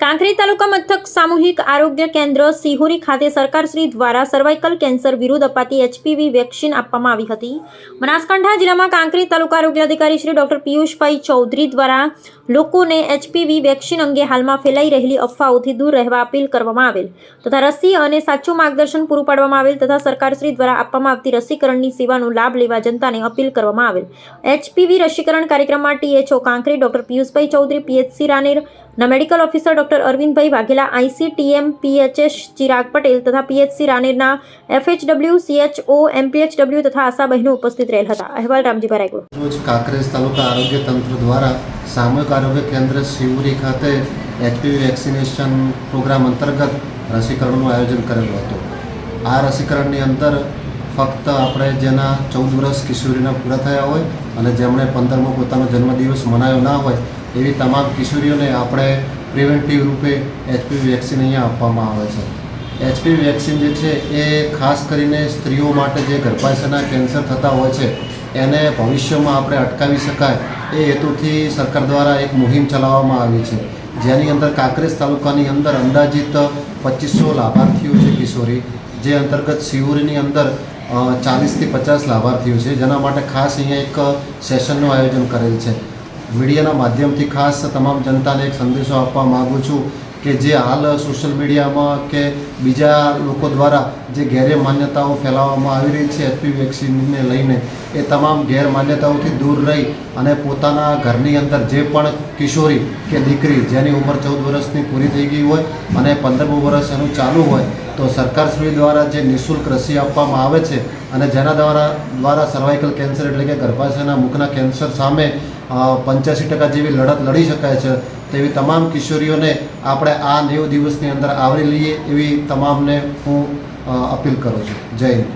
કાંકરેજ તાલુકા મથક સામૂહિક આરોગ્ય કેન્દ્ર સિહોરી ખાતે સરકારશ્રી દ્વારા સર્વાઇકલ કેન્સર વિરુદ્ધ અપાતી એચપીવી વેક્સિન આપવામાં આવી હતી। બનાસકાંઠા જિલ્લામાં કાંકરેજ તાલુકા આરોગ્ય અધિકારી શ્રી ડોક્ટર પિયુષભાઈ ચૌધરી દ્વારા લોકોને એચપીવી વેક્સિન અંગે હાલમાં ફેલાઈ રહેલી અફવાઓથી દૂર રહેવા અપીલ કરવામાં આવેલ તથા રસી અને સાચું માર્ગદર્શન પૂરું પાડવામાં આવેલ તથા સરકારશ્રી દ્વારા આપવામાં આવતી રસીકરણની સેવાનો લાભ લેવા જનતાને અપીલ કરવામાં આવેલ। એચપીવી રસીકરણ કાર્યક્રમમાં THO Kankrej doctor Piyushbhai Chaudhary PHC Raner ના medical officer doctor Arvindbhai Vaghela ICTM PHS Chirag Patel તથા પીએચસી રાનેરના એફએચડબલ્યુ સીએચઓ એમપીએચડબલ્યુ તથા આશા બહેનો ઉપસ્થિત રહેલ હતા। અહેવાલ રામજીભાઈ રાયગોડ। રોજ કાંકરેજ તાલુકા આરોગ્ય તંત્ર દ્વારા સામૂહિક આરોગ્ય કેન્દ્ર શિવરી ખાતે એચપીવી વેક્સિનેશન પ્રોગ્રામ અંતર્ગત રસીકરણનું આયોજન કરેલું હતું। આ રસીકરણની અંદર ફક્ત આપણે જેના 14 વર્ષ કિશોરીના પૂરા થયા હોય અને જેમણે 15મો પોતાનો જન્મદિવસ મનાયો ના હોય એવી તમામ કિશોરીઓને આપણે પ્રિવેન્ટિવ રૂપે એચપીવી વેક્સિન અહીંયા આપવામાં આવે છે। એચપીવી વેક્સિન જે છે એ ખાસ કરીને સ્ત્રીઓ માટે જે ગર્ભાશયના કેન્સર થતા હોય છે એને ભવિષ્યમાં આપણે અટકાવી શકાય એ હેતુથી સરકાર દ્વારા એક મુહિમ ચલાવવામાં આવી છે, જેની અંદર કાંકરેજ તાલુકાની અંદર અંદાજિત 2500 લાભાર્થીઓ છે કિશોરી, જે અંતર્ગત શિહોરીની અંદર 40 થી 50 લાભાર્થીઓ છે, જેના માટે ખાસ અહીંયા એક સેશનનું આયોજન કરેલ છે। મીડિયાના માધ્યમથી ખાસ તમામ જનતાને એક સંદેશો આપવા માગું છું કે જે હાલ સોશિયલ મીડિયામાં કે બીજા લોકો દ્વારા જે ગેરમાન્યતાઓ ફેલાવવામાં આવી રહી છે એચપીવી વેક્સિનને લઈને, એ તમામ ગેરમાન્યતાઓથી દૂર રહી અને પોતાના ઘરની અંદર જે પણ કિશોરી કે દીકરી જેની ઉંમર 14 વર્ષની પૂરી થઈ ગઈ હોય અને 15મું વર્ષ એનું ચાલુ હોય તો સરકારશ્રી દ્વારા જે નિઃશુલ્ક રસી આપવામાં આવે છે અને જેના દ્વારા સર્વાઇકલ કેન્સર એટલે કે ગર્ભાશયના મુખના કેન્સર સામે 85% જેવી લડત લડી શકાય છે, તેવી તમામ કિશોરીઓને આપણે આ 90 દિવસની અંદર આવરી લઈએ એવી તમામને હું અપીલ કરું છું। જય હિન્દ।